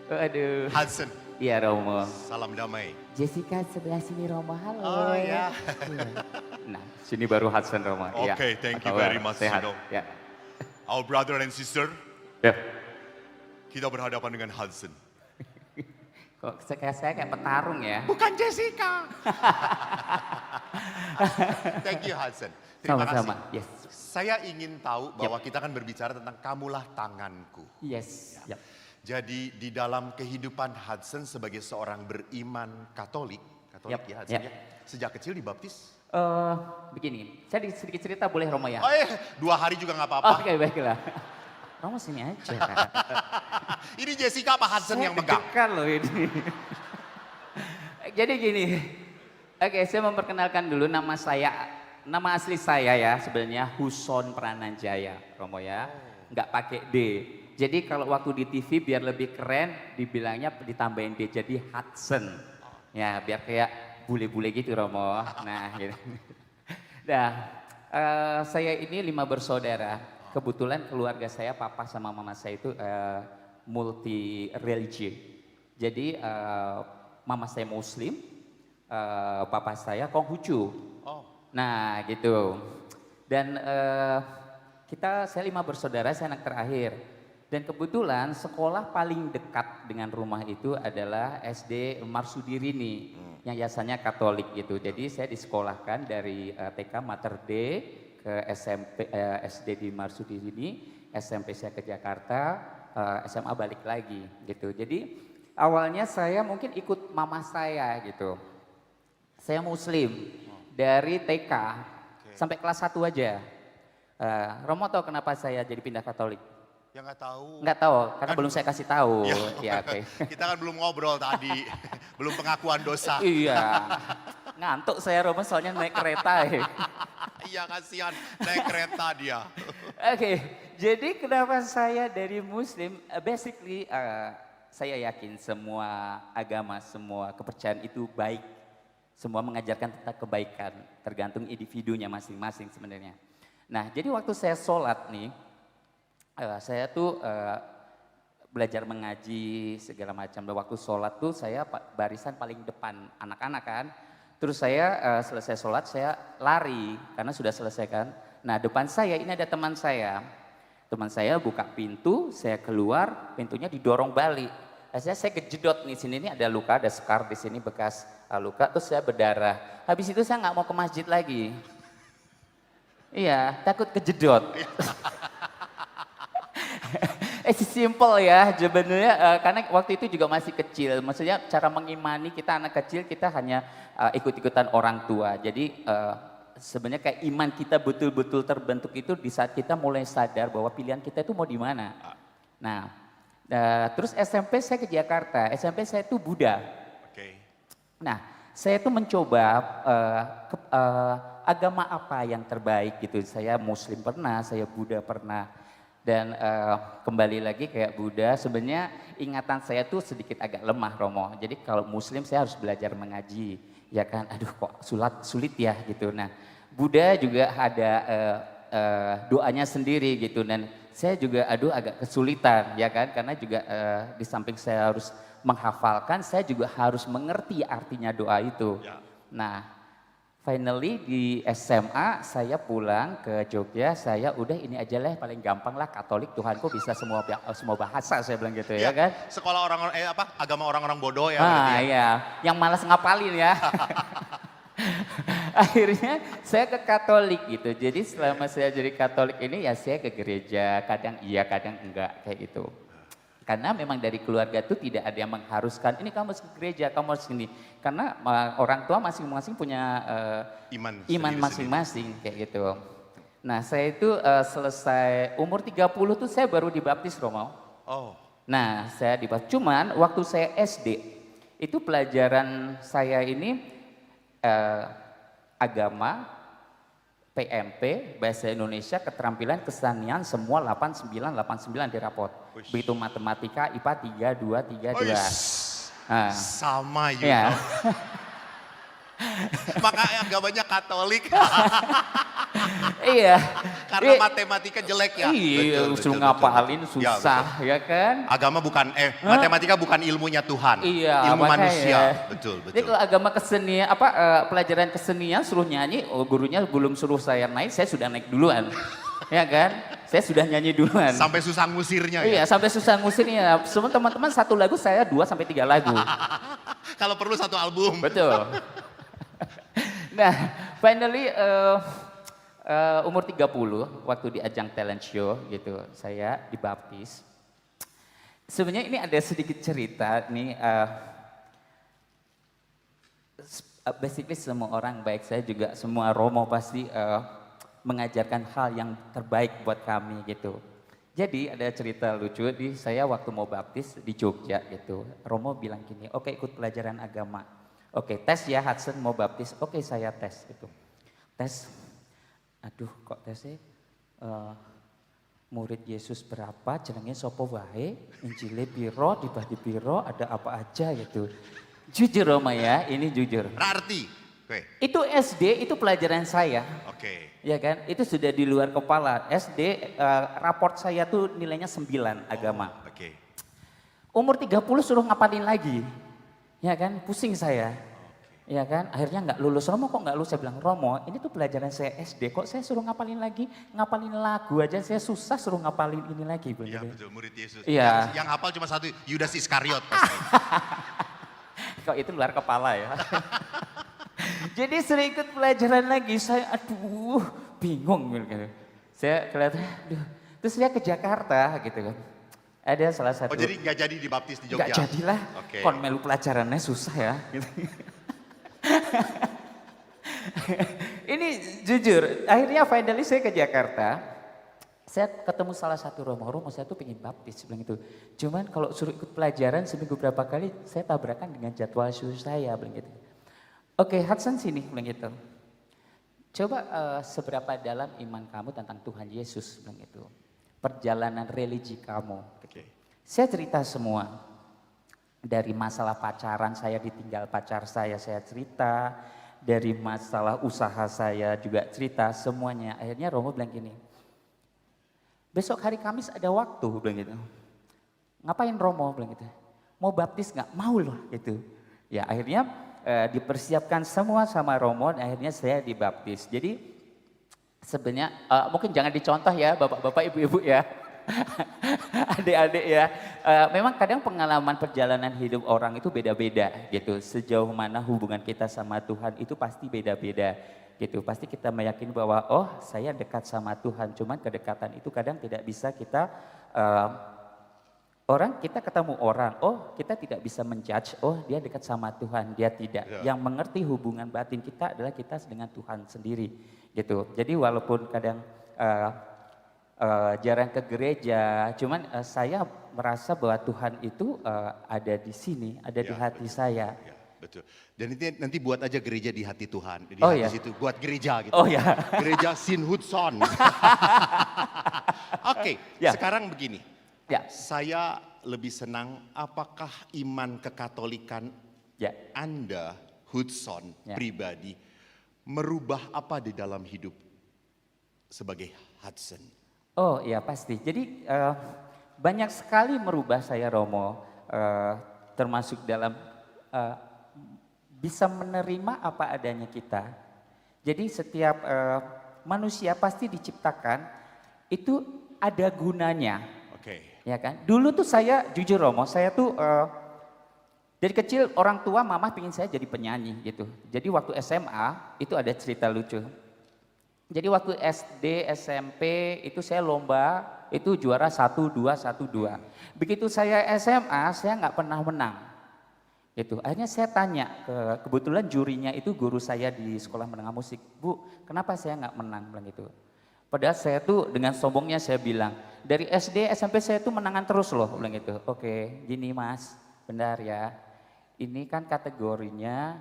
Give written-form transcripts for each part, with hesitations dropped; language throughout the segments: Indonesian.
Waduh. Hudson, Iya Romo. salam damai. Jessica sebelah sini Romo, halo. Oh ya. Iya. Nah, sini baru Hudson Romo. Iya. Okay, thank you Apa very kabar? much, Sehat. Sino. Ya. Our brother and sister, Ya. kita berhadapan dengan Hudson. Kok saya kayak petarung ya? Bukan Jessica. Thank you Hudson. Terima Sama-sama. kasih. Yes. Saya ingin tahu bahwa kita akan berbicara tentang kamulah tanganku. Yes. Yap. Jadi di dalam kehidupan Hudson sebagai seorang beriman Katolik Yap, ya Hudson yap. ya. Sejak kecil dibaptis. Begini, saya sedikit cerita boleh Romo ya? Oh 2 hari juga nggak apa-apa. Oke, baiklah. Romo sini aja. Ini Jessica apa Hudson yang megang? Deg-degan loh ini. Jadi gini, oke saya memperkenalkan dulu nama saya, nama asli saya ya sebenarnya Huson Prananjaya, Romo ya, nggak pakai D. Jadi kalau waktu di TV biar lebih keren, dibilangnya ditambahin D jadi Hudson, ya biar kayak bule-bule gitu Romo. Nah, gitu. Nah, saya ini 5 bersaudara. Kebetulan keluarga saya, papa sama mama saya itu multi religi. Jadi mama saya Muslim, papa saya Konghucu. Nah gitu. Dan saya 5 bersaudara, saya anak terakhir. Dan kebetulan sekolah paling dekat dengan rumah itu adalah SD Marsudirini, yang biasanya Katolik gitu. Jadi saya disekolahkan dari TK Mater Dei ke SMP, SD di Marsudirini, SMP saya ke Jakarta, SMA balik lagi gitu. Jadi awalnya saya mungkin ikut mama saya gitu. Saya Muslim dari TK sampai kelas 1 aja. Romo tahu kenapa saya jadi pindah Katolik? Ya nggak tahu. Nggak tahu, karena belum saya kasih tahu. Ya, oke. Kita kan belum ngobrol tadi, belum pengakuan dosa. Iya, ngantuk saya Romo soalnya naik kereta ya. Iya kasihan, naik kereta dia. Oke, jadi kenapa saya dari Muslim? Basically, saya yakin semua agama, semua kepercayaan itu baik. Semua mengajarkan tentang kebaikan, tergantung individunya masing-masing sebenarnya. Nah, jadi waktu saya sholat nih, saya tuh belajar mengaji segala macam. Dan waktu sholat tuh saya barisan paling depan anak-anak kan. Terus saya selesai sholat saya lari karena sudah selesai kan. Nah depan saya ini ada teman saya. Teman saya buka pintu, saya keluar, pintunya didorong balik. Saya kejedot nih, sini nih ada luka, ada scar di sini bekas luka, terus saya berdarah. Habis itu saya nggak mau ke masjid lagi. Iya, takut kejedot. Simple ya sebenarnya, karena waktu itu juga masih kecil. Maksudnya cara mengimani kita anak kecil, kita hanya ikut-ikutan orang tua. Jadi sebenarnya kayak iman kita betul-betul terbentuk itu di saat kita mulai sadar bahwa pilihan kita itu mau di mana. Nah, terus SMP saya ke Jakarta, SMP saya itu Buddha. Nah, saya itu mencoba agama apa yang terbaik gitu. Saya Muslim pernah, saya Buddha pernah. Dan kembali lagi kayak Buddha, sebenarnya ingatan saya tuh sedikit agak lemah Romo. Jadi kalau Muslim saya harus belajar mengaji, ya kan? Aduh kok sulit ya gitu. Nah Buddha juga ada doanya sendiri gitu. Dan saya juga agak kesulitan ya kan? Karena juga di samping saya harus menghafalkan, saya juga harus mengerti artinya doa itu. Nah finally di SMA saya pulang ke Jogja, saya udah ini aja lah paling gampang lah Katolik, Tuhanku bisa semua bahasa saya bilang gitu ya kan. Sekolah orang agama orang-orang bodoh ya. Iya, yang malas ngapalin ya. Akhirnya saya ke Katolik gitu, jadi selama saya jadi Katolik ini ya saya ke gereja, kadang iya kadang enggak kayak gitu. Karena memang dari keluarga itu tidak ada yang mengharuskan, ini kamu harus ke gereja, kamu harus gini. Karena orang tua masing-masing punya iman masing-masing kayak gitu. Nah saya itu selesai umur 30 tuh saya baru dibaptis Romo. Nah saya dibaptis, cuman waktu saya SD, itu pelajaran saya ini agama, PMP, Bahasa Indonesia, Keterampilan, Kesenian, semua 89 di rapot. Begitu matematika, IPA 32. Nah, sama ya. Makanya agamanya Katolik. Iya. Karena matematika jelek ya. Iya, Betul, suruh betul, ngapalin betul. Ya, susah, ya kan? Agama bukan, matematika bukan ilmunya Tuhan. Iya, Ilmu makanya. manusia. Betul, Jadi betul. kalau agama kesenian, pelajaran kesenian suruh nyanyi, gurunya belum suruh saya naik, saya sudah naik duluan. Ya kan? Saya sudah nyanyi duluan. Sampai susah ngusirnya Iya, ya. sampai susah ngusirnya. Semua teman-teman satu lagu, saya 2 sampai 3 lagu. Kalau perlu satu album. Betul. Nah, finally umur 30 waktu di ajang talent show gitu, saya dibaptis. Sebenarnya ini ada sedikit cerita nih. Basically semua orang baik, saya juga semua Romo pasti mengajarkan hal yang terbaik buat kami gitu. Jadi ada cerita lucu di saya waktu mau baptis di Jogja gitu. Romo bilang gini, oke ikut pelajaran agama. Oke tes ya Hudson mau baptis, oke saya tes gitu. Tes, aduh kok tesnya murid Yesus berapa, jenenge sopo wae, Injile piro, dibagi piro, ada apa aja gitu. Jujur Roma ya, ini jujur. Berarti. Oke. Itu SD, itu pelajaran saya. Oke. Ya kan, itu sudah di luar kepala. SD, raport saya tuh nilainya 9 agama. Oke. Umur 30 suruh ngapalin lagi. Ya kan, pusing saya. Ya kan, akhirnya nggak lulus. Romo kok nggak lulus? Saya bilang, Romo ini tuh pelajaran saya SD, kok saya suruh ngapalin lagi? Ngapalin lagu aja, saya susah suruh ngapalin ini lagi. Iya Begitu. betul, murid Yesus. Iya. Yang hafal cuma satu, Yudas Iskariot pasti. Kok itu luar kepala ya. Jadi sering ikut pelajaran lagi, saya aduh bingung gitu. Saya kelihatan, aduh. Terus saya ke Jakarta gitu kan. Ada salah satu. Oh jadi nggak jadi dibaptis di Jogja? Nggak jadilah, Oke. kon melu pelajarannya susah ya. Gitu. Ini jujur, akhirnya finally saya ke Jakarta. Saya ketemu salah satu Romo saya tuh pengen baptis, bilang itu. Cuman kalau suruh ikut pelajaran seminggu berapa kali, saya tabrakan dengan jadwal suhu saya, bilang gitu. Oke, Hudson sini, bilang gitu. Coba seberapa dalam iman kamu tentang Tuhan Yesus, bilang gitu. Perjalanan religi kamu. Oke. Saya cerita semua. Dari masalah pacaran, saya ditinggal pacar saya cerita. Dari masalah usaha saya juga cerita, semuanya. Akhirnya Romo bilang gini, besok hari Kamis ada waktu, bilang gitu. Ngapain Romo, bilang gitu. Mau baptis nggak? Mau loh, gitu. Ya akhirnya dipersiapkan semua sama Romo, dan akhirnya saya dibaptis. Jadi sebenarnya mungkin jangan dicontoh ya bapak-bapak, ibu-ibu ya. Adik-adik ya, memang kadang pengalaman perjalanan hidup orang itu beda-beda gitu. Sejauh mana hubungan kita sama Tuhan itu pasti beda-beda gitu. Pasti kita meyakini bahwa oh saya dekat sama Tuhan, cuman kedekatan itu kadang tidak bisa kita, kita ketemu orang, oh kita tidak bisa menjudge, oh dia dekat sama Tuhan, dia tidak. Ya. Yang mengerti hubungan batin kita adalah kita dengan Tuhan sendiri gitu. Jadi walaupun kadang jarang ke gereja, cuman saya merasa bahwa Tuhan itu ada di sini, ada di hati saya. Ya, betul. Dan nanti buat aja gereja di hati Tuhan, di Oh, hati ya. situ, buat gereja gitu. Oh ya. Gereja Sin Hudson. Oke, Ya. sekarang begini. Ya. Saya lebih senang apakah iman kekatolikan Ya. Anda, Hudson, Ya. pribadi, merubah apa di dalam hidup sebagai Hudson? Oh iya pasti. Jadi banyak sekali merubah saya Romo, termasuk dalam bisa menerima apa adanya kita. Jadi setiap manusia pasti diciptakan itu ada gunanya, Oke. ya kan? Dulu tuh saya jujur Romo, saya tuh dari kecil orang tua mama pingin saya jadi penyanyi gitu. Jadi waktu SMA itu ada cerita lucu. Jadi waktu SD, SMP itu saya lomba, itu juara 1-2, 1-2. Begitu saya SMA, saya nggak pernah menang. Gitu. Akhirnya saya tanya, kebetulan jurinya itu guru saya di sekolah menengah musik. Bu, kenapa saya nggak menang? Bilang gitu. Padahal saya tuh dengan sombongnya saya bilang, dari SD, SMP saya tuh menangan terus loh. Bilang gitu. Oke, gini mas, benar ya. Ini kan kategorinya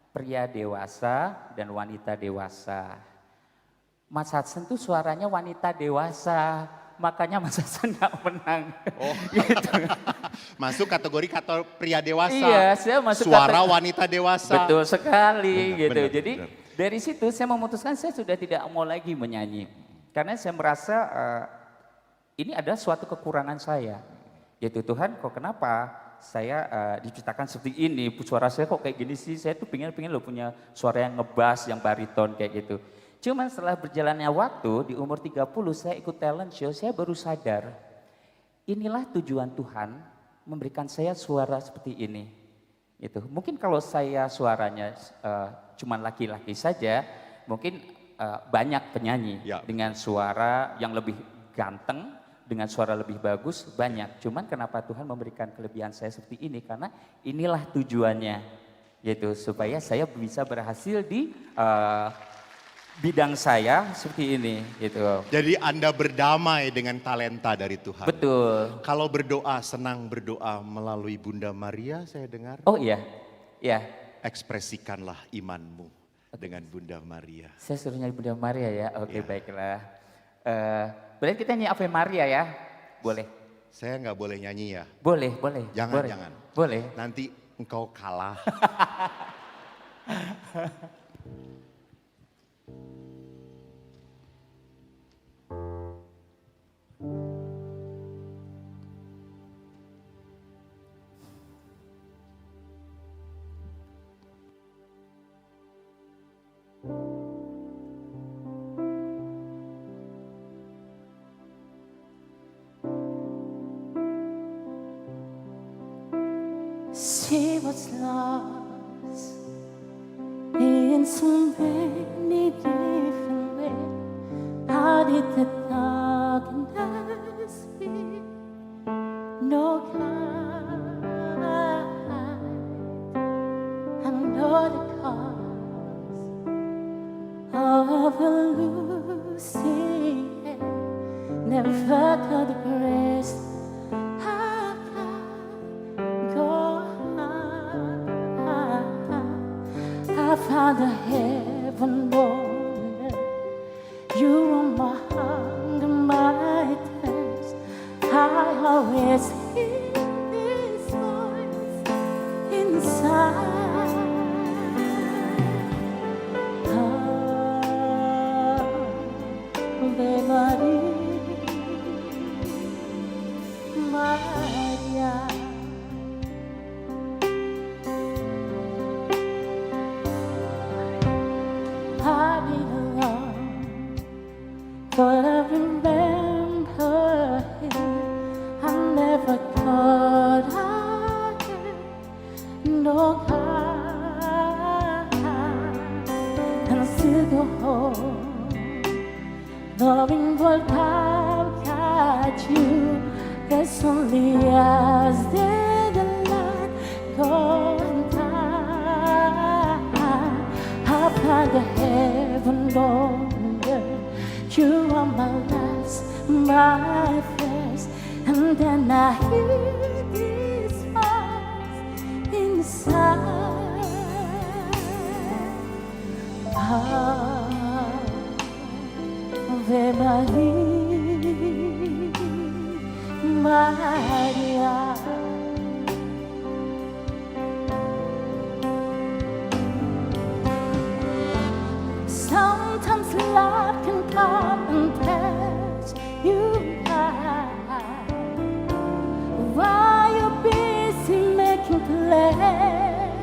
pria dewasa dan wanita dewasa. Mas Hudson tuh suaranya wanita dewasa, makanya Mas Hudson nggak menang. Oh, gitu. masuk kategori pria dewasa. Iya, saya masuk suara wanita dewasa. Betul sekali Benar, gitu. benar, Jadi benar. Dari situ saya memutuskan saya sudah tidak mau lagi menyanyi. Karena saya merasa ini adalah suatu kekurangan saya. Yaitu Tuhan kok kenapa saya diciptakan seperti ini, suara saya kok kayak gini sih, saya tuh pengen loh punya suara yang ngebass, yang bariton kayak gitu. Cuman setelah berjalannya waktu, di umur 30 saya ikut talent show, saya baru sadar, inilah tujuan Tuhan memberikan saya suara seperti ini. Gitu. Mungkin kalau saya suaranya cuman laki-laki saja, mungkin banyak penyanyi Ya. dengan suara yang lebih ganteng, dengan suara lebih bagus, banyak. Cuman kenapa Tuhan memberikan kelebihan saya seperti ini? Karena inilah tujuannya, gitu, supaya saya bisa berhasil di bidang saya seperti ini, gitu. Jadi Anda berdamai dengan talenta dari Tuhan. Betul. Kalau berdoa, senang berdoa melalui Bunda Maria, saya dengar. Oh iya, ya. Ekspresikanlah imanmu dengan Bunda Maria. Saya suruh nyanyi Bunda Maria ya. Oke, Ya. baiklah. Boleh kita nyanyi Ave Maria ya? Boleh. Saya nggak boleh nyanyi ya. Boleh. Jangan, boleh. jangan. Boleh. Nanti engkau kalah. She was lost in so many different ways. How did the darkness be? No guide, and know the cause of a losing head. Never could the grace of God go high. I found a heaven born. You are my hunger, my thirst. I always hear this voice inside. Ave Maria. I've been alone, but I remember him. I never thought I'd no God, and still go home, knowing what I've got you. As only as the light going down, I find a heaven on earth. You are my last, my first, and then I hear this voice inside. Ave Maria. Sometimes love can come and pass you by while you're busy making plans.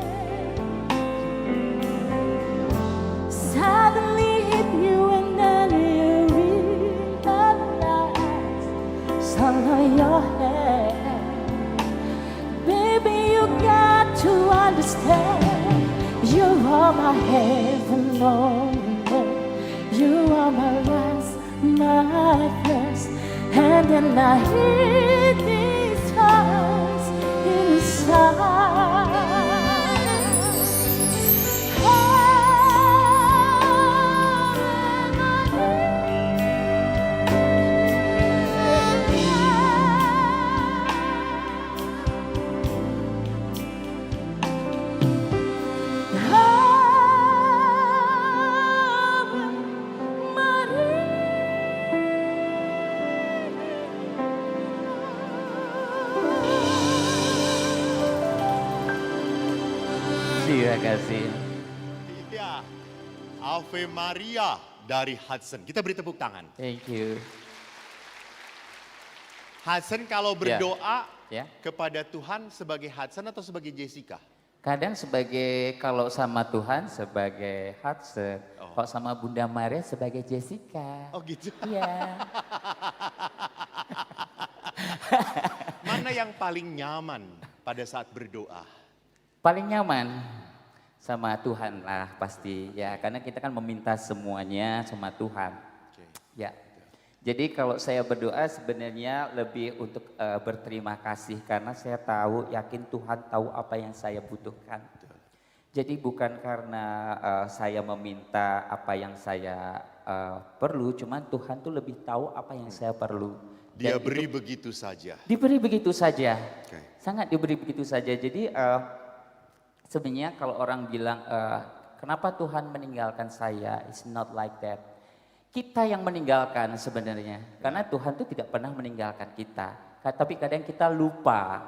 Suddenly hit you and then you realize it's under your head. Baby, you got to understand, you are my heaven on earth. You are my last, my first, and then I hear this voice inside. Terima kasih. Iya. Ave Maria dari Hudson. Kita beri tepuk tangan. Thank you. Hudson kalau berdoa Ya. kepada Tuhan sebagai Hudson atau sebagai Jessica? Kadang sebagai, kalau sama Tuhan sebagai Hudson, kalau sama Bunda Maria sebagai Jessica. Oh gitu. Iya. Mana yang paling nyaman pada saat berdoa? Paling nyaman sama Tuhan lah pasti ya, karena kita kan meminta semuanya sama Tuhan. Oke. Ya. Jadi kalau saya berdoa sebenarnya lebih untuk berterima kasih karena saya tahu, yakin Tuhan tahu apa yang saya butuhkan. Jadi bukan karena saya meminta apa yang saya perlu, cuman Tuhan tuh lebih tahu apa yang saya perlu. Dia Dan beri itu begitu saja. diberi begitu saja, Oke. sangat diberi begitu saja. Jadi sebenarnya kalau orang bilang kenapa Tuhan meninggalkan saya, it's not like that. Kita yang meninggalkan sebenarnya, karena Tuhan itu tidak pernah meninggalkan kita. Tapi kadang kita lupa,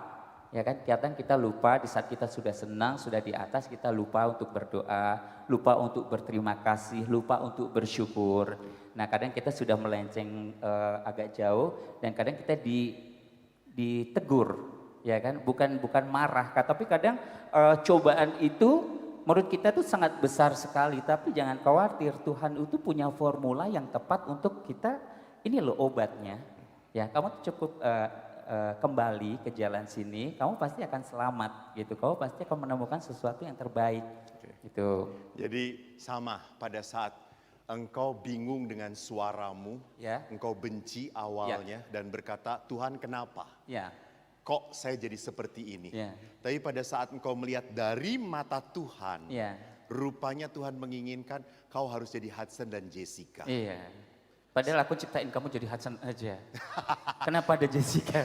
ya kan? Kadang kita lupa di saat kita sudah senang, sudah di atas, kita lupa untuk berdoa, lupa untuk berterima kasih, lupa untuk bersyukur. Nah, kadang kita sudah melenceng agak jauh, dan kadang kita ditegur, ya kan? Bukan marah, tapi kadang cobaan itu menurut kita tuh sangat besar sekali, tapi jangan khawatir, Tuhan itu punya formula yang tepat untuk kita. Ini loh obatnya. Ya, kamu tuh cukup kembali ke jalan sini, kamu pasti akan selamat gitu. Kamu pasti akan menemukan sesuatu yang terbaik. Gitu. Jadi sama pada saat engkau bingung dengan suaramu, Ya. engkau benci awalnya dan berkata, Tuhan kenapa? Ya. Kok saya jadi seperti ini? Ya. Tapi pada saat engkau melihat dari mata Tuhan, Ya. rupanya Tuhan menginginkan kau harus jadi Hudson dan Jessica. Iya. Padahal aku ciptain kamu jadi Hudson aja. Kenapa ada Jessica?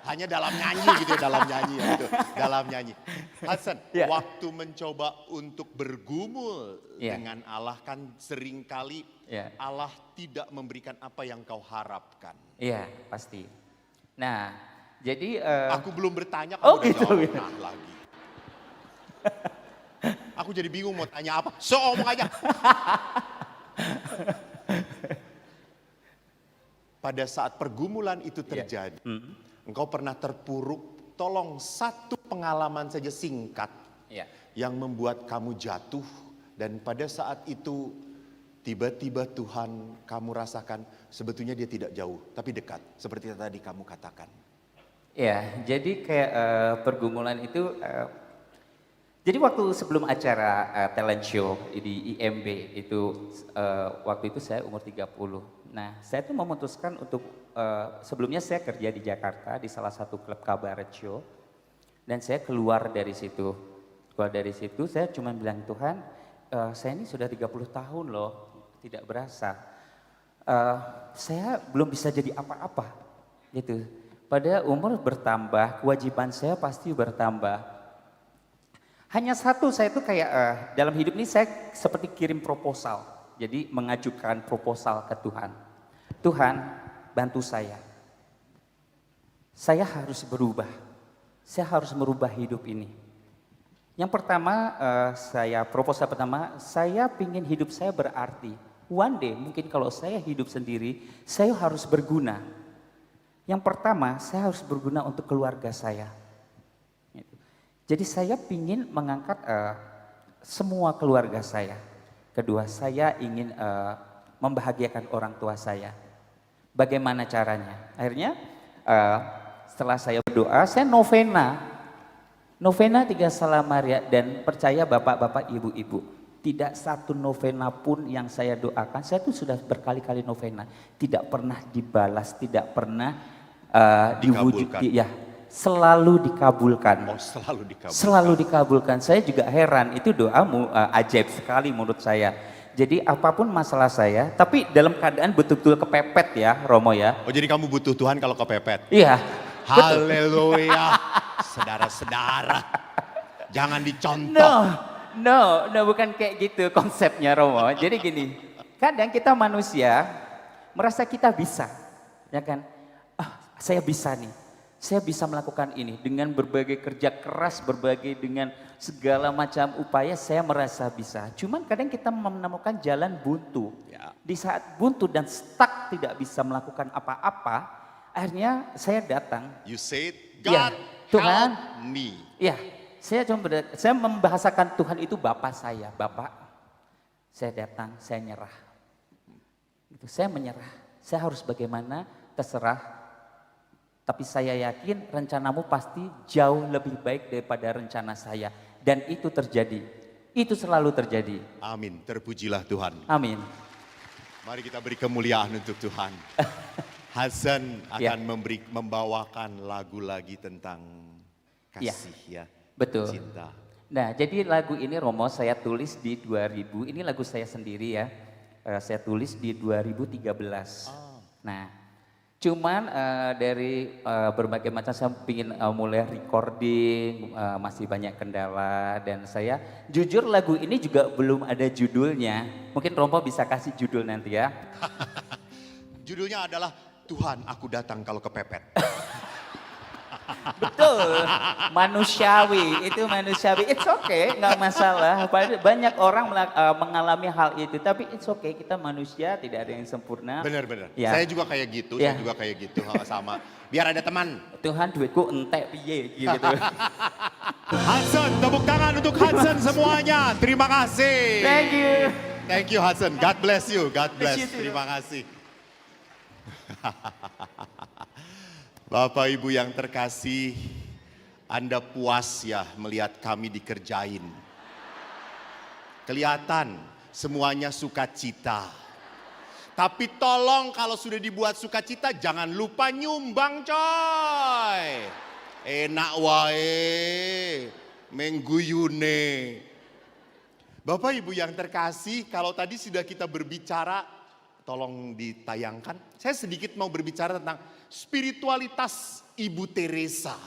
Hanya dalam nyanyi gitu, dalam nyanyi ya, gitu, dalam nyanyi. Hudson, Ya. waktu mencoba untuk bergumul Ya. dengan Allah kan seringkali Ya. Allah tidak memberikan apa yang kau harapkan. Iya, pasti. Nah, jadi Aku belum bertanya, kamu Oh, udah gitu, jawab. gitu. Nah, lagi. Aku jadi bingung mau tanya apa. So, omong aja. Pada saat pergumulan itu terjadi, engkau pernah terpuruk, tolong satu pengalaman saja singkat ya. yang membuat kamu jatuh dan pada saat itu tiba-tiba Tuhan kamu rasakan sebetulnya dia tidak jauh tapi dekat seperti yang tadi kamu katakan. Ya, jadi kayak pergumulan itu, jadi waktu sebelum acara talent show di IMB itu, waktu itu saya umur 30. Nah, saya tuh memutuskan untuk, sebelumnya saya kerja di Jakarta di salah satu klub kabaret show. Dan saya keluar dari situ. Keluar dari situ saya cuma bilang, Tuhan saya ini sudah 30 tahun loh, tidak berasa. Saya belum bisa jadi apa-apa gitu. Pada umur bertambah, kewajiban saya pasti bertambah. Hanya satu, saya tuh kayak dalam hidup ini saya seperti kirim proposal. Jadi mengajukan proposal ke Tuhan. Tuhan, bantu saya. Saya harus berubah. Saya harus merubah hidup ini. Yang pertama, proposal pertama, saya pingin hidup saya berarti. One day, mungkin kalau saya hidup sendiri, saya harus berguna. Yang pertama, saya harus berguna untuk keluarga saya. Jadi saya pingin mengangkat semua keluarga saya. Kedua, saya ingin membahagiakan orang tua saya. Bagaimana caranya? Akhirnya setelah saya berdoa, saya novena. Novena 3 Salam Maria dan percaya bapak-bapak, ibu-ibu. Tidak satu novena pun yang saya doakan, saya tuh sudah berkali-kali novena. Tidak pernah dibalas, tidak pernah diwujud. Ya, selalu dikabulkan. Oh, selalu dikabulkan. Selalu dikabulkan. Saya juga heran, itu doamu ajaib sekali menurut saya. Jadi apapun masalah saya, tapi dalam keadaan betul-betul kepepet ya, Romo ya. Oh, jadi kamu butuh Tuhan kalau kepepet? Iya. Haleluya. Saudara-saudara, jangan dicontoh. No, bukan kayak gitu konsepnya, Romo. Jadi gini, kadang kita manusia merasa kita bisa, ya kan? Saya bisa nih. Saya bisa melakukan ini dengan berbagai kerja keras, berbagai dengan segala macam upaya saya merasa bisa. Cuman kadang kita menemukan jalan buntu. Ya. Di saat buntu dan stuck tidak bisa melakukan apa-apa, akhirnya saya datang. You said, Ya, God Tuhan. help me. Ya, saya membahasakan Tuhan itu Bapak saya, Bapak. Saya datang, saya nyerah. Gitu, saya menyerah. Saya harus bagaimana, terserah. Tapi saya yakin rencanamu pasti jauh lebih baik daripada rencana saya. Dan itu terjadi. Itu selalu terjadi. Amin, terpujilah Tuhan. Amin. Mari kita beri kemuliaan untuk Tuhan. Hasan Ya. akan membawakan lagu lagi tentang Ya. kasih ya. Betul. Cinta. Nah, jadi lagu ini Romo saya tulis di 2000. Ini lagu saya sendiri ya. Saya tulis di 2013. Nah, cuman dari berbagai macam saya ingin mulai recording, masih banyak kendala dan saya jujur lagu ini juga belum ada judulnya. Mungkin Romo bisa kasih judul nanti ya. Judulnya adalah Tuhan aku datang kalau kepepet. Betul, manusiawi, itu manusiawi. It's okay, nggak masalah. Banyak orang mengalami hal itu, tapi it's okay. Kita manusia, tidak ada yang sempurna. Benar-benar. Ya. Saya juga kayak gitu, Ya. saya juga kayak gitu sama. Biar ada teman. Tuhan duitku entek piye gitu. Hudson, tepuk tangan untuk Hudson semuanya. Terima kasih. Thank you. Thank you Hudson. God bless you. God bless. Bless you too. Terima kasih. Bapak Ibu yang terkasih, Anda puas ya melihat kami dikerjain. Kelihatan semuanya sukacita. Tapi tolong kalau sudah dibuat sukacita jangan lupa nyumbang coy. Enak wae, mengguyune. Bapak Ibu yang terkasih, kalau tadi sudah kita berbicara, tolong ditayangkan. Saya sedikit mau berbicara tentang spiritualitas Ibu Teresa.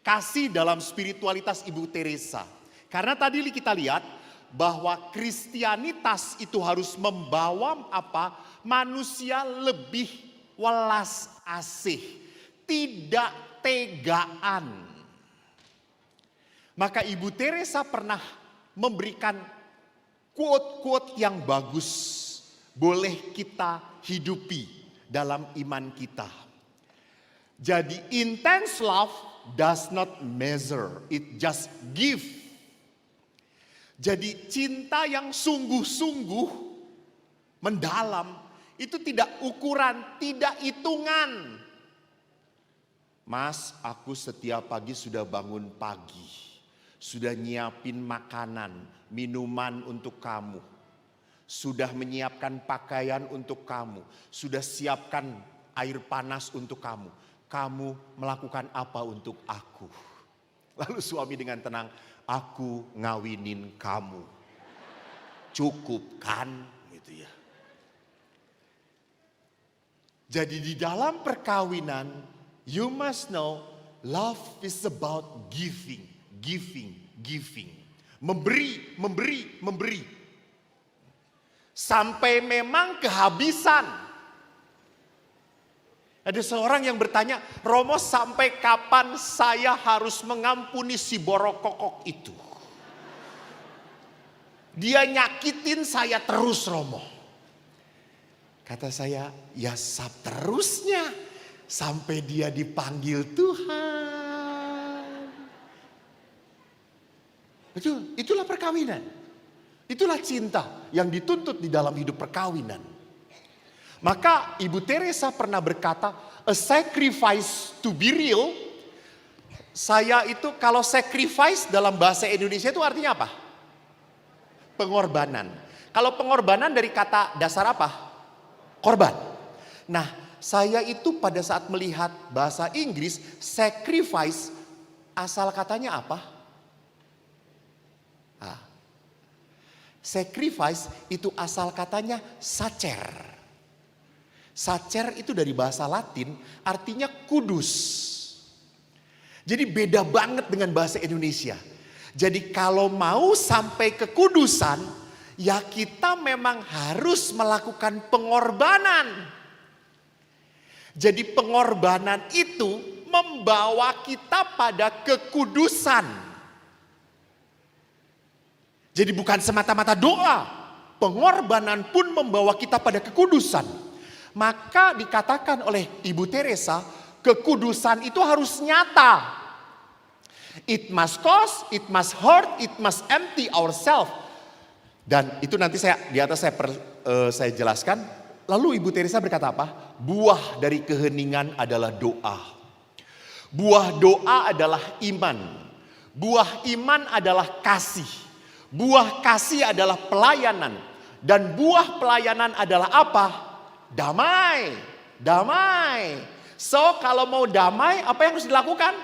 Kasih dalam spiritualitas Ibu Teresa. Karena tadi kita lihat bahwa Kristianitas itu harus membawa apa? Manusia lebih welas asih, tidak tegaan. Maka Ibu Teresa pernah memberikan quote-quote yang bagus. Boleh kita hidupi dalam iman kita. Jadi intense love does not measure, it just give. Jadi cinta yang sungguh-sungguh mendalam itu tidak ukuran, tidak hitungan. Mas, aku setiap pagi sudah bangun pagi, sudah nyiapin makanan, minuman untuk kamu, sudah menyiapkan pakaian untuk kamu, sudah siapkan air panas untuk kamu. Kamu melakukan apa untuk aku? Lalu suami dengan tenang, aku ngawinin kamu. Cukup kan? Gitu ya. Jadi di dalam perkawinan, you must know love is about giving, giving, giving. Memberi, memberi, memberi. Sampai memang kehabisan. Ada seorang yang bertanya, Romo sampai kapan saya harus mengampuni si borokokok itu? Dia nyakitin saya terus Romo. Kata saya, ya terusnya sampai dia dipanggil Tuhan. Betul, itulah perkawinan. Itulah cinta yang dituntut di dalam hidup perkawinan. Maka Ibu Teresa pernah berkata, a sacrifice to be real. Saya itu kalau sacrifice dalam bahasa Indonesia itu artinya apa? Pengorbanan. Kalau pengorbanan dari kata dasar apa? Korban. Nah, saya itu pada saat melihat bahasa Inggris, sacrifice asal katanya apa? Sacrifice itu asal katanya sacer. Sacer itu dari bahasa Latin artinya kudus. Jadi beda banget dengan bahasa Indonesia. Jadi kalau mau sampai kekudusan, ya kita memang harus melakukan pengorbanan. Jadi pengorbanan itu membawa kita pada kekudusan. Jadi bukan semata-mata doa, pengorbanan pun membawa kita pada kekudusan. Maka dikatakan oleh Ibu Teresa, kekudusan itu harus nyata. It must cost, it must hurt, it must empty ourselves. Dan itu nanti di atas saya jelaskan. Lalu Ibu Teresa berkata apa? Buah dari keheningan adalah doa. Buah doa adalah iman. Buah iman adalah kasih. Buah kasih adalah pelayanan. Dan buah pelayanan adalah apa? Damai. Damai. So kalau mau damai, apa yang harus dilakukan?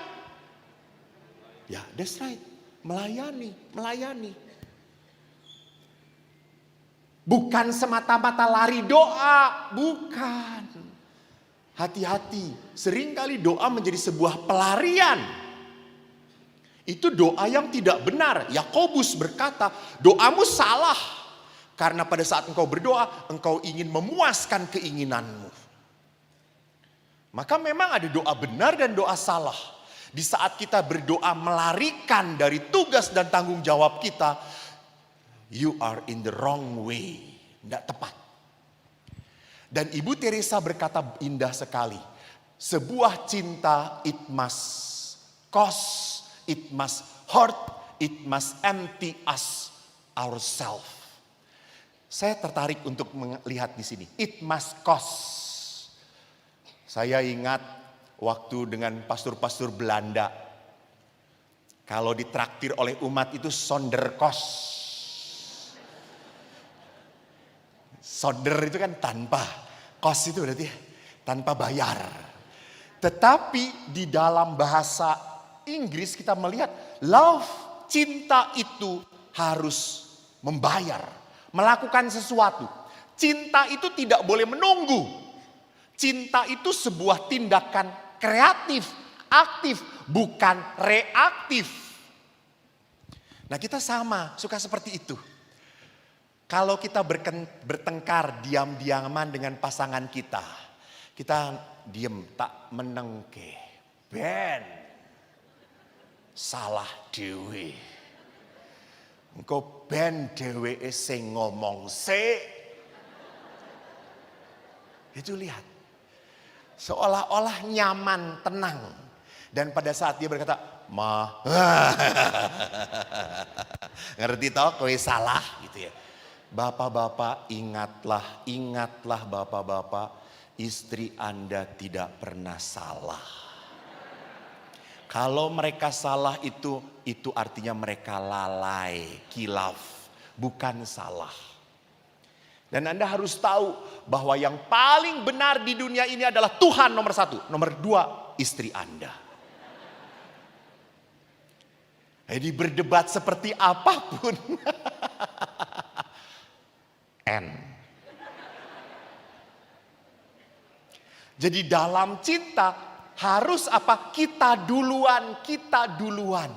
Ya, that's right. Melayani, melayani. Bukan semata-mata lari doa, bukan. Hati-hati, seringkali doa menjadi sebuah pelarian. Itu doa yang tidak benar. Yakobus berkata, doamu salah. Karena pada saat engkau berdoa, engkau ingin memuaskan keinginanmu. Maka memang ada doa benar dan doa salah. Di saat kita berdoa melarikan dari tugas dan tanggung jawab kita, you are in the wrong way. Tidak tepat. Dan Ibu Teresa berkata indah sekali. Sebuah cinta, it must cost, it must hurt, it must empty us ourselves. Saya tertarik untuk melihat di sini. It must cost. Saya ingat waktu dengan pastor-pastor Belanda. Kalau ditraktir oleh umat itu sonder kos. Sonder itu kan tanpa. Kos itu berarti tanpa bayar. Tetapi di dalam bahasa Inggris kita melihat love, cinta itu harus membayar. Melakukan sesuatu. Cinta itu tidak boleh menunggu. Cinta itu sebuah tindakan kreatif, aktif, bukan reaktif. Nah kita sama, suka seperti itu. Kalau kita bertengkar diam-diaman dengan pasangan kita. Kita diam, tak menengke. Ben, salah dewe. Engkau ben dewe sing ngomong se. Itu lihat. Seolah-olah nyaman, tenang. Dan pada saat dia berkata, ngerti toh kowe salah gitu ya. Bapak-bapak ingatlah, ingatlah bapak-bapak, istri Anda tidak pernah salah. Kalau mereka salah itu artinya mereka lalai, kilaf, bukan salah. Dan Anda harus tahu bahwa yang paling benar di dunia ini adalah Tuhan nomor satu. Nomor dua, istri Anda. Jadi berdebat seperti apapun. N. Jadi dalam cinta harus apa? Kita duluan, kita duluan.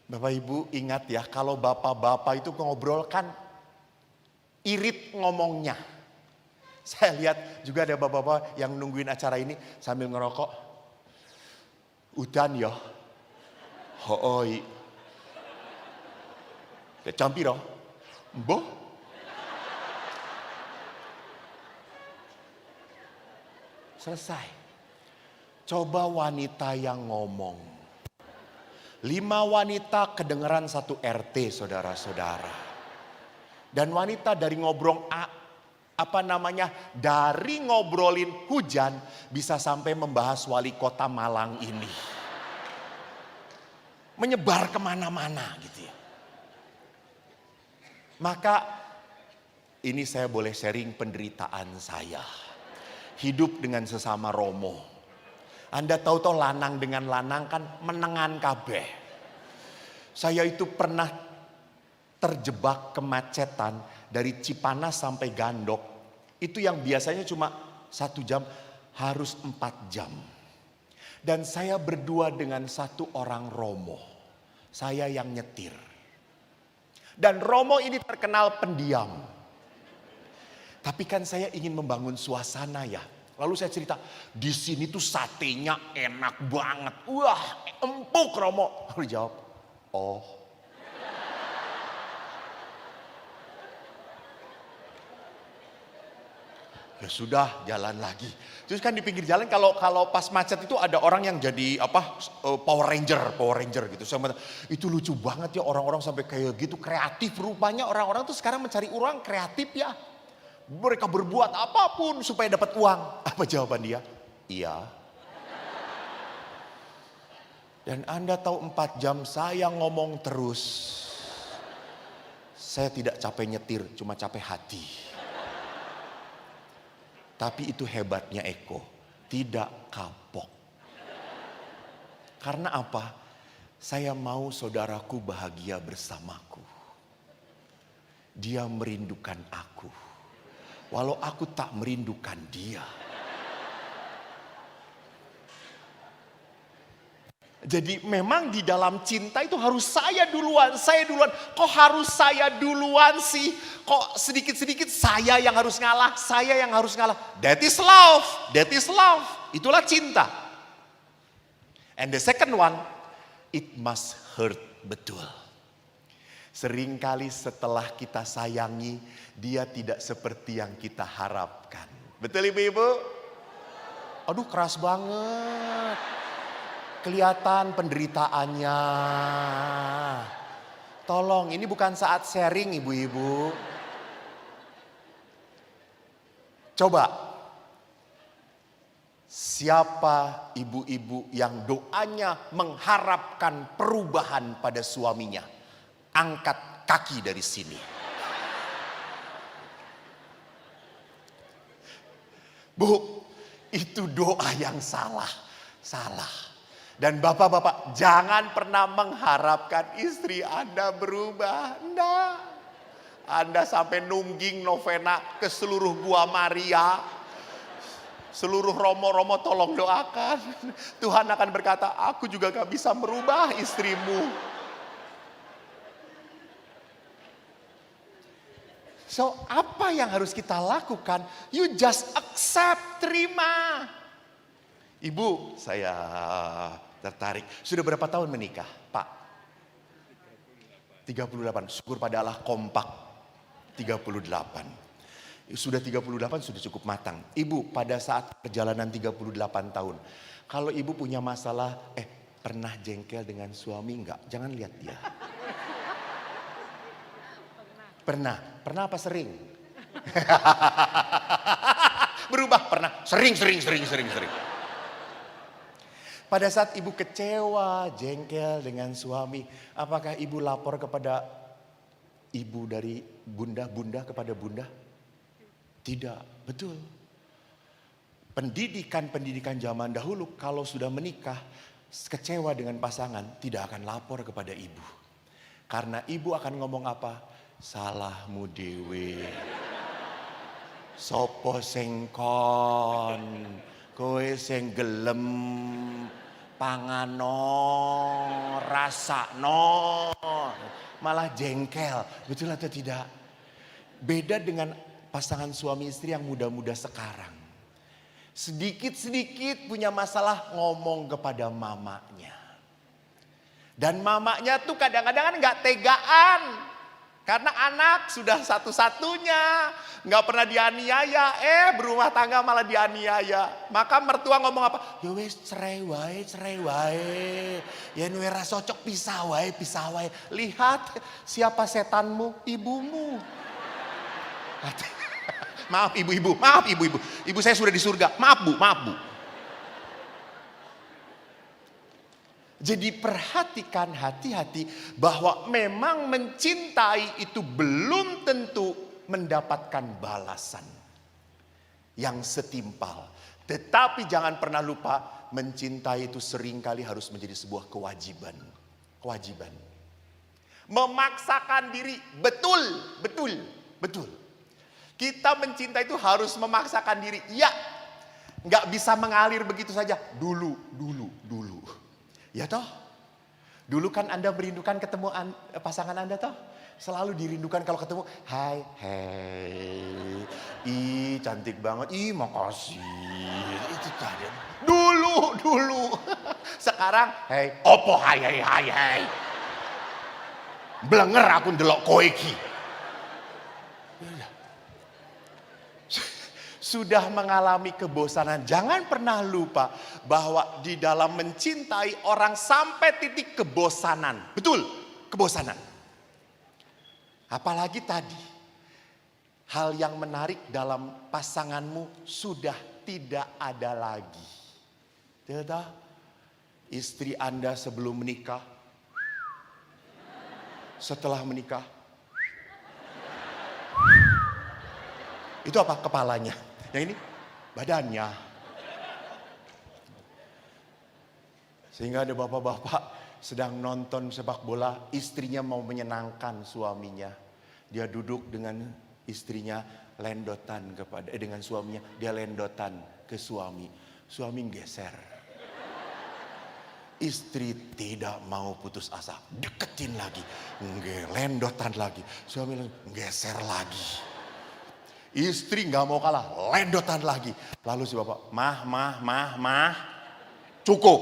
Bapak Ibu ingat ya, kalau bapak-bapak itu ngobrol kan irit ngomongnya. Saya lihat juga ada bapak-bapak yang nungguin acara ini sambil ngerokok. Udan ya. Hoi. Kecampiro. Mbah. Selesai. Coba wanita yang ngomong. 5 wanita kedengeran 1 RT saudara-saudara. Dan wanita dari dari ngobrolin hujan bisa sampai membahas wali kota Malang ini. Menyebar kemana-mana gitu ya. Maka ini saya boleh sharing penderitaan saya. Hidup dengan sesama romo. Anda tahu toh lanang dengan lanang kan menengan kabeh. Saya itu pernah terjebak kemacetan dari Cipanas sampai Gandok. Itu yang biasanya cuma 1 jam harus 4 jam. Dan saya berdua dengan 1 orang romo. Saya yang nyetir. Dan romo ini terkenal pendiam. Tapi kan saya ingin membangun suasana ya. Lalu saya cerita, di sini tuh satenya enak banget. Wah, empuk Romo. Lalu dijawab, oh. Ya sudah, jalan lagi. Terus kan di pinggir jalan kalau pas macet itu ada orang yang jadi Power Ranger gitu. Itu lucu banget ya orang-orang sampai kayak gitu kreatif. Rupanya orang-orang tuh sekarang mencari uang kreatif ya. Mereka berbuat apapun supaya dapat uang. Apa jawaban dia? Iya. Dan Anda tahu 4 jam saya ngomong terus. Saya tidak capek nyetir, cuma capek hati. Tapi itu hebatnya Eko, tidak kapok. Karena apa? Saya mau saudaraku bahagia bersamaku. Dia merindukan aku. Walau aku tak merindukan dia. Jadi memang di dalam cinta itu harus saya duluan. Kok harus saya duluan sih? Kok sedikit-sedikit saya yang harus ngalah? That is love. Itulah cinta. And the second one, it must hurt betul. Seringkali setelah kita sayangi, dia tidak seperti yang kita harapkan. Betul ibu-ibu? Aduh keras banget. Kelihatan penderitaannya. Tolong, ini bukan saat sharing ibu-ibu. Coba, siapa ibu-ibu yang doanya mengharapkan perubahan pada suaminya? Angkat kaki dari sini. Bu, itu doa yang salah. Dan bapak-bapak jangan pernah mengharapkan istri Anda berubah. Enggak. Anda sampai nungging novena ke seluruh Gua Maria. Seluruh romo-romo tolong doakan. Tuhan akan berkata, aku juga gak bisa merubah istrimu. So apa yang harus kita lakukan? You just accept, terima. Ibu, saya tertarik. Sudah berapa tahun menikah, Pak? 38. Syukur pada Allah kompak. 38. Sudah 38 sudah cukup matang. Ibu, pada saat perjalanan 38 tahun. Kalau ibu punya masalah, pernah jengkel dengan suami enggak? Jangan lihat dia. Pernah apa sering? Berubah, pernah. Sering. Pada saat ibu kecewa, jengkel dengan suami, apakah ibu lapor kepada ibu dari bunda kepada bunda? Tidak, betul. Pendidikan zaman dahulu kalau sudah menikah, kecewa dengan pasangan, tidak akan lapor kepada ibu. Karena ibu akan ngomong apa? Salahmu dewe. Sopo sengkon, kowe sing gelem pangano, rasakno, malah jengkel. Betul atau tidak? Beda dengan pasangan suami istri yang muda-muda sekarang. Sedikit-sedikit punya masalah ngomong kepada mamanya. Dan mamanya tuh kadang-kadang kan gak tegaan. Karena anak sudah satu-satunya, nggak pernah dianiaya, berumah tangga malah dianiaya. Maka mertua ngomong apa? Ya wes cerai wae. Ya nuera cocok pisah wae. Lihat siapa setanmu, ibumu. Maaf ibu-ibu. Ibu saya sudah di surga. Maaf bu. Jadi perhatikan hati-hati bahwa memang mencintai itu belum tentu mendapatkan balasan yang setimpal. Tetapi jangan pernah lupa mencintai itu seringkali harus menjadi sebuah kewajiban. Memaksakan diri, betul. Kita mencintai itu harus memaksakan diri. Ya, nggak bisa mengalir begitu saja. Dulu. Ya toh? Dulu kan Anda merindukan ketemu pasangan Anda toh? Selalu dirindukan kalau ketemu, hai, hey, ih cantik banget, ih makasih. Itu tadi. Dulu. Sekarang, hey, opo hai. Blenger aku ndelok kowe iki. Sudah mengalami kebosanan, jangan pernah lupa bahwa di dalam mencintai orang sampai titik kebosanan. Betul, kebosanan. Apalagi tadi, hal yang menarik dalam pasanganmu sudah tidak ada lagi. Tidak, istri Anda sebelum menikah, setelah menikah, itu apa? Kepalanya. Yang ini badannya. Sehingga ada bapak-bapak sedang nonton sepak bola, istrinya mau menyenangkan suaminya. Dia duduk dengan istrinya lendotan dengan suaminya, dia lendotan ke suami. Suami geser. Istri tidak mau putus asa, deketin lagi, lendotan lagi. Suami geser lagi. Istri nggak mau kalah, lendotan lagi. Lalu si bapak, mah, cukup.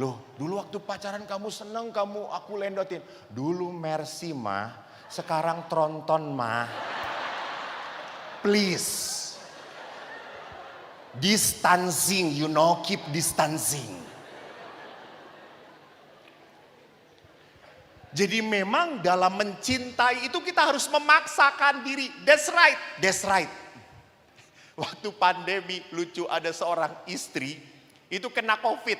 Loh, dulu waktu pacaran kamu seneng, aku lendotin. Dulu mercy mah, sekarang tronton mah. Please. Distancing, keep distancing. Jadi memang dalam mencintai itu kita harus memaksakan diri. That's right. Waktu pandemi lucu ada seorang istri itu kena COVID.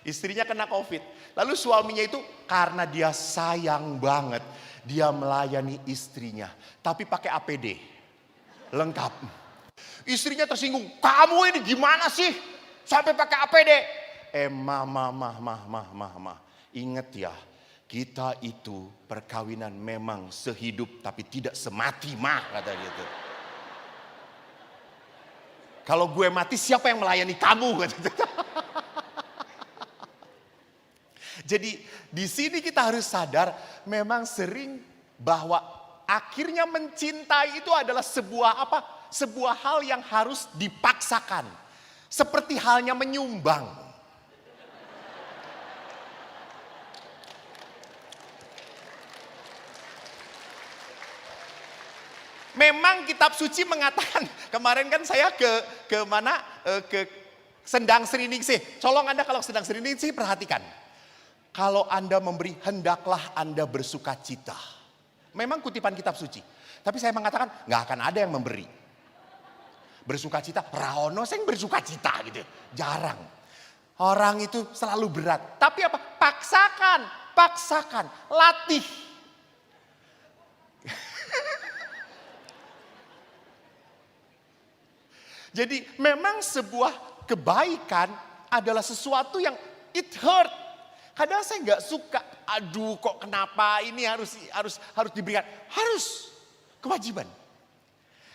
Istrinya kena COVID. Lalu suaminya itu karena dia sayang banget. Dia melayani istrinya. Tapi pakai APD. Lengkap. Istrinya tersinggung. Kamu ini gimana sih? Sampai pakai APD. Mah. Ingat ya, kita itu perkawinan memang sehidup tapi tidak semati mah, kata dia tuh. Kalau gue mati siapa yang melayani kamu? Jadi di sini kita harus sadar memang sering bahwa akhirnya mencintai itu adalah sebuah hal yang harus dipaksakan. Seperti halnya menyumbang. Memang kitab suci mengatakan, kemarin kan saya ke Sendang Sriningsih. Colong Anda kalau Sendang Sriningsih perhatikan. Kalau Anda memberi, hendaklah Anda bersuka cita. Memang kutipan kitab suci. Tapi saya mengatakan, gak akan ada yang memberi. Bersuka cita, raono sing bersuka cita gitu. Jarang. Orang itu selalu berat. Tapi apa? Paksakan, latih. Jadi memang sebuah kebaikan adalah sesuatu yang it hurt. Kadang saya nggak suka, aduh kok kenapa ini harus diberikan. Harus, kewajiban.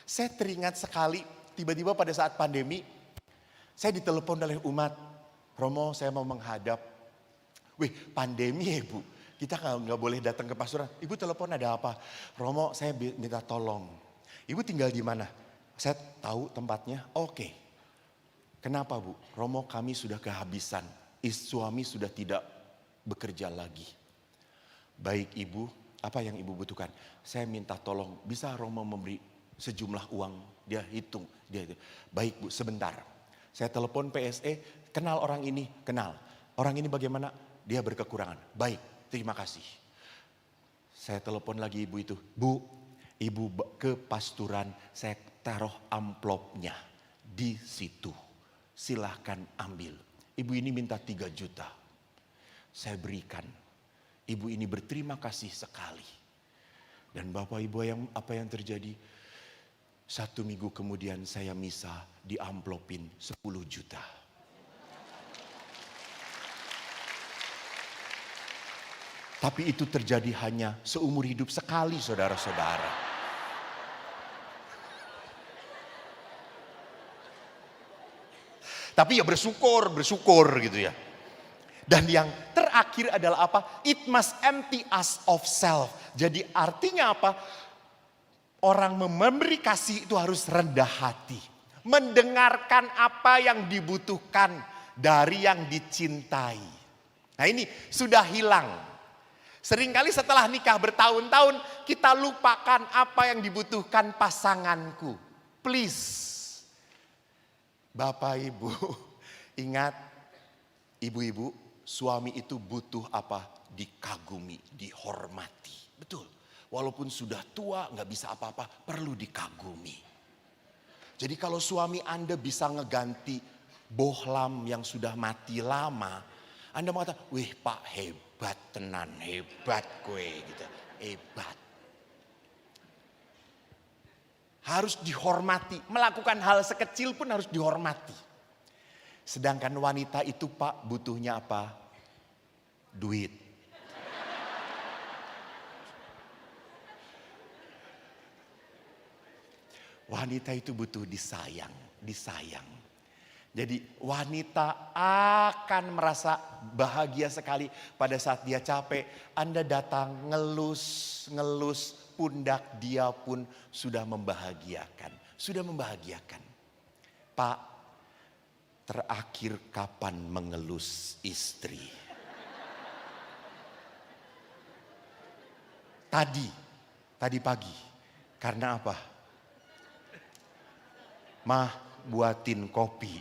Saya teringat sekali tiba-tiba pada saat pandemi, saya ditelepon oleh umat, Romo saya mau menghadap. Wih pandemi ya ibu, kita nggak boleh datang ke pastoran. Ibu telepon ada apa? Romo saya minta tolong. Ibu tinggal di mana? Saya tahu tempatnya, oke. Kenapa Bu? Romo kami sudah kehabisan, suami sudah tidak bekerja lagi. Baik Ibu, apa yang Ibu butuhkan? Saya minta tolong, bisa Romo memberi sejumlah uang? Dia hitung. Baik Bu, sebentar. Saya telepon PSE, kenal orang ini? Kenal. Orang ini bagaimana? Dia berkekurangan. Baik, terima kasih. Saya telepon lagi ibu itu. Bu, Ibu ke pasturan, saya taruh amplopnya di situ. Silahkan ambil. Ibu ini minta 3 juta. Saya berikan. Ibu ini berterima kasih sekali. Dan Bapak Ibu apa yang terjadi? 1 minggu kemudian saya misa di amplopin 10 juta. Tapi itu terjadi hanya seumur hidup sekali saudara-saudara. Tapi ya bersyukur gitu ya. Dan yang terakhir adalah apa? It must empty us of self. Jadi artinya apa? Orang memberi kasih itu harus rendah hati. Mendengarkan apa yang dibutuhkan dari yang dicintai. Nah ini sudah hilang. Seringkali setelah nikah bertahun-tahun kita lupakan apa yang dibutuhkan pasanganku. Please. Bapak Ibu, ingat ibu-ibu, suami itu butuh apa? Dikagumi, dihormati. Betul. Walaupun sudah tua, gak bisa apa-apa, perlu dikagumi. Jadi kalau suami Anda bisa ngeganti bohlam yang sudah mati lama, Anda mengatakan, wih Pak hebat tenan, hebat kue gitu, hebat. Harus dihormati, melakukan hal sekecil pun harus dihormati. Sedangkan wanita itu Pak butuhnya apa? Duit. Wanita itu butuh disayang, disayang. Jadi wanita akan merasa bahagia sekali pada saat dia capek. Anda datang ngelus pundak, dia pun sudah membahagiakan. Sudah membahagiakan. Pak, terakhir kapan mengelus istri? Tadi pagi. Karena apa? Mah, buatin kopi.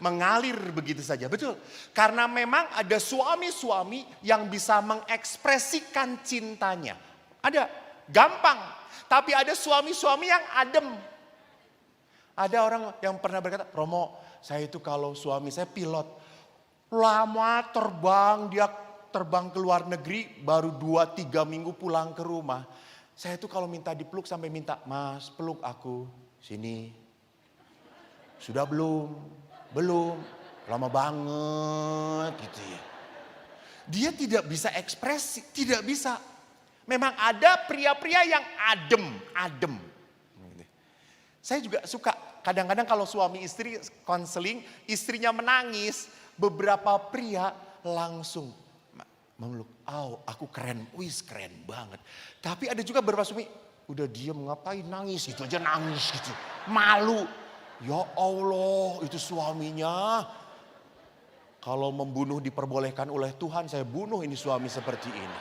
Mengalir begitu saja, betul. Karena memang ada suami-suami yang bisa mengekspresikan cintanya. Ada, gampang. Tapi ada suami-suami yang adem. Ada orang yang pernah berkata, Romo, saya itu kalau suami saya pilot. Lama terbang, dia terbang ke luar negeri, baru 2-3 minggu pulang ke rumah. Saya tuh kalau minta dipeluk sampai minta, Mas peluk aku, sini. Sudah belum? Belum. Lama banget gitu ya. Dia tidak bisa ekspresi, tidak bisa. Memang ada pria-pria yang adem. Saya juga suka, kadang-kadang kalau suami istri konseling, istrinya menangis, beberapa pria langsung memeluk, aku keren, wis keren banget. Tapi ada juga beberapa suami, udah diam ngapain nangis, itu aja nangis gitu. Malu, ya Allah itu suaminya. Kalau membunuh diperbolehkan oleh Tuhan, saya bunuh ini suami seperti ini.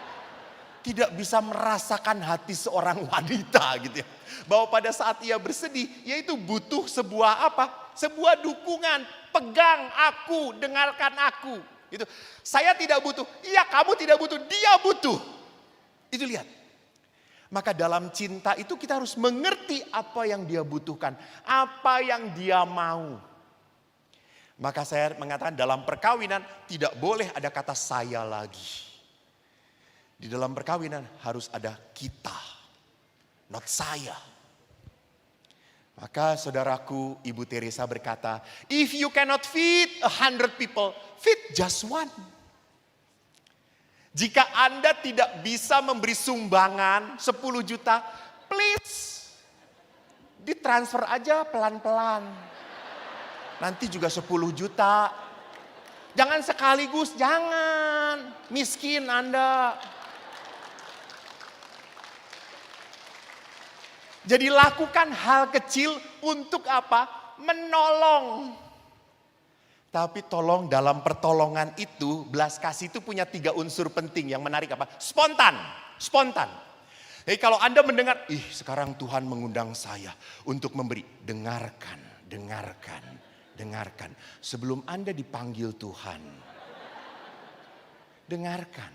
Tidak bisa merasakan hati seorang wanita gitu ya. Bahwa pada saat ia bersedih, yaitu butuh sebuah apa? Sebuah dukungan, pegang aku, dengarkan aku. Itu saya tidak butuh, iya kamu tidak butuh, dia butuh. Itu lihat. Maka dalam cinta itu kita harus mengerti apa yang dia butuhkan, apa yang dia mau. Maka saya mengatakan dalam perkawinan tidak boleh ada kata saya lagi. Di dalam perkawinan harus ada kita, not saya. Maka saudaraku Ibu Teresa berkata, if you cannot feed 100 people, feed just one. Jika Anda tidak bisa memberi sumbangan 10 juta, please ditransfer aja pelan-pelan. Nanti juga 10 juta. Jangan sekaligus, jangan. Miskin Anda. Jadi lakukan hal kecil untuk apa? Menolong. Tapi tolong dalam pertolongan itu, belas kasih itu punya 3 unsur penting yang menarik apa? Spontan. Jadi kalau Anda mendengar, sekarang Tuhan mengundang saya untuk memberi. Dengarkan. Sebelum Anda dipanggil Tuhan. Dengarkan.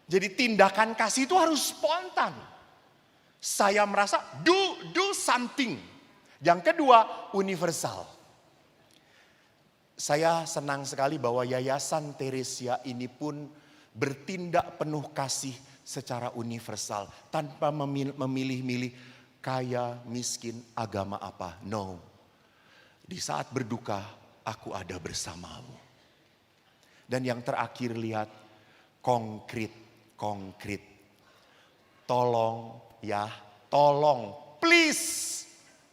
Jadi tindakan kasih itu harus spontan. Saya merasa do something. Yang kedua, universal. Saya senang sekali bahwa Yayasan Teresia ini pun bertindak penuh kasih secara universal. Tanpa memilih-milih kaya, miskin, agama apa. No. Di saat berduka, aku ada bersamamu. Dan yang terakhir lihat, konkret. Tolong, please,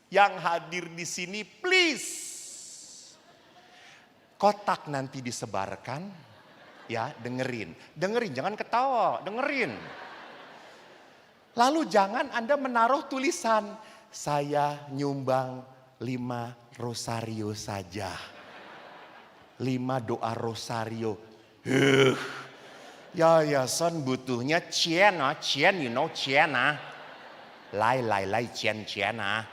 yang hadir di sini, please, kotak nanti disebarkan, ya dengerin. Dengerin, jangan ketawa, dengerin. Lalu jangan Anda menaruh tulisan, saya nyumbang 5 rosario saja. 5 doa rosario. Yayasan butuhnya cien, cien, you know cien ah. Lai, cien ah.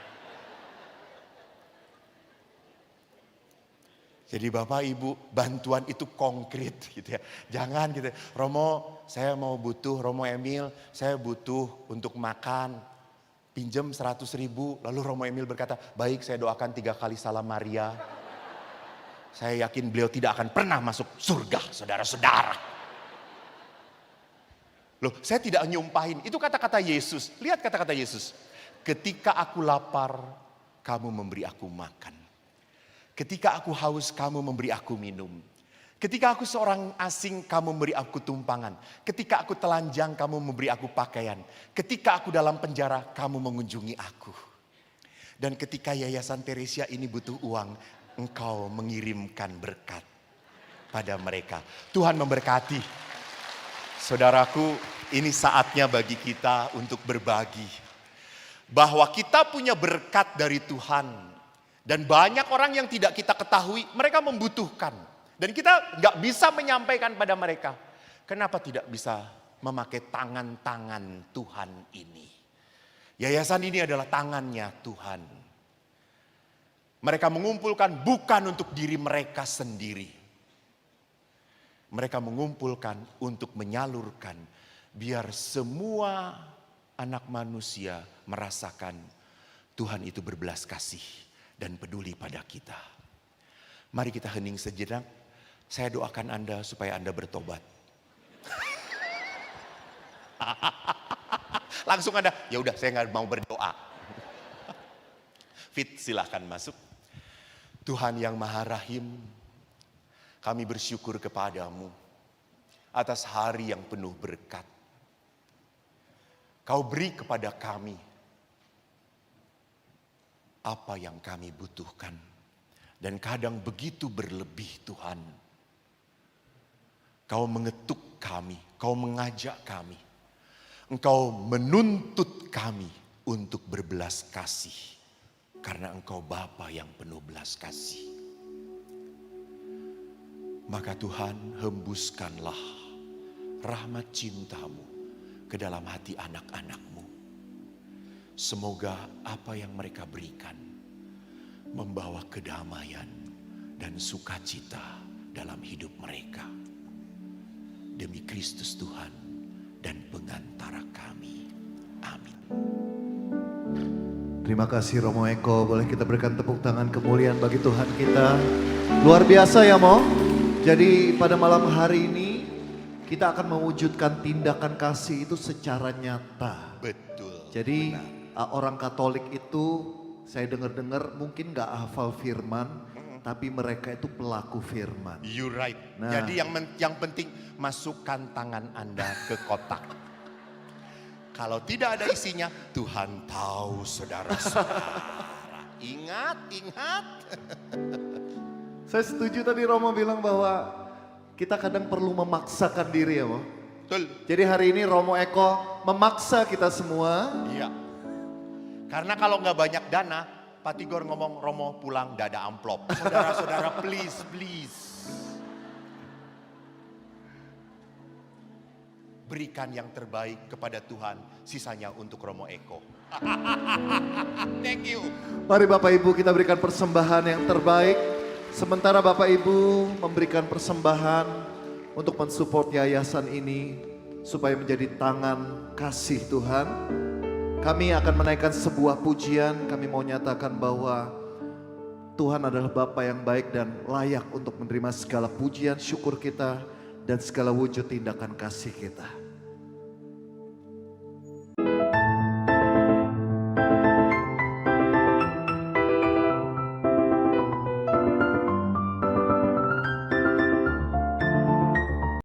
Jadi Bapak Ibu, bantuan itu konkret gitu ya. Jangan gitu, Romo saya mau butuh, Romo Emil saya butuh untuk makan. Pinjam 100.000, lalu Romo Emil berkata, baik saya doakan 3 kali salam Maria. Saya yakin beliau tidak akan pernah masuk surga, saudara-saudara. Loh, saya tidak nyumpahin, itu kata-kata Yesus. Lihat kata-kata Yesus. Ketika aku lapar, kamu memberi aku makan. Ketika aku haus, kamu memberi aku minum. Ketika aku seorang asing, kamu memberi aku tumpangan. Ketika aku telanjang, kamu memberi aku pakaian. Ketika aku dalam penjara, kamu mengunjungi aku. Dan ketika Yayasan Teresia ini butuh uang, engkau mengirimkan berkat pada mereka. Tuhan memberkati. Saudaraku, ini saatnya bagi kita untuk berbagi. Bahwa kita punya berkat dari Tuhan. Dan banyak orang yang tidak kita ketahui, mereka membutuhkan. Dan kita nggak bisa menyampaikan pada mereka. Kenapa tidak bisa memakai tangan-tangan Tuhan ini? Yayasan ini adalah tangannya Tuhan. Mereka mengumpulkan bukan untuk diri mereka sendiri. Mereka mengumpulkan untuk menyalurkan. Biar semua anak manusia merasakan Tuhan itu berbelas kasih dan peduli pada kita. Mari kita hening sejenak. Saya doakan Anda supaya Anda bertobat. Langsung Anda, ya udah saya nggak mau berdoa. Fit, silahkan masuk. Tuhan yang Maha Rahim, kami bersyukur kepadamu atas hari yang penuh berkat. Kau beri kepada kami apa yang kami butuhkan. Dan kadang begitu berlebih Tuhan. Kau mengetuk kami, kau mengajak kami. Engkau menuntut kami untuk berbelas kasih. Karena engkau Bapa yang penuh belas kasih. Maka Tuhan, hembuskanlah rahmat cintamu ke dalam hati anak-anakmu. Semoga apa yang mereka berikan membawa kedamaian dan sukacita dalam hidup mereka. Demi Kristus Tuhan dan pengantara kami. Amin. Terima kasih Romo Eko, boleh kita berikan tepuk tangan kemuliaan bagi Tuhan kita. Luar biasa ya Mo. Jadi pada malam hari ini kita akan mewujudkan tindakan kasih itu secara nyata. Betul. Jadi benar. Orang Katolik itu saya dengar-dengar mungkin gak hafal firman, tapi mereka itu pelaku firman. You right. Nah. Jadi yang penting masukkan tangan Anda ke kotak. Kalau tidak ada isinya, Tuhan tahu saudara-saudara. Ingat. Saya setuju tadi Romo bilang bahwa kita kadang perlu memaksakan diri ya Mo. Betul. Jadi hari ini Romo Eko memaksa kita semua. Iya. Karena kalau nggak banyak dana, Pak Tigor ngomong Romo pulang nggak ada amplop. Saudara-saudara please. Berikan yang terbaik kepada Tuhan, sisanya untuk Romo Eko. Thank you. Mari Bapak Ibu kita berikan persembahan yang terbaik. Sementara Bapak Ibu memberikan persembahan untuk mensupport yayasan ini supaya menjadi tangan kasih Tuhan. Kami akan menaikkan sebuah pujian, kami mau nyatakan bahwa Tuhan adalah Bapa yang baik dan layak untuk menerima segala pujian, syukur kita dan segala wujud tindakan kasih kita.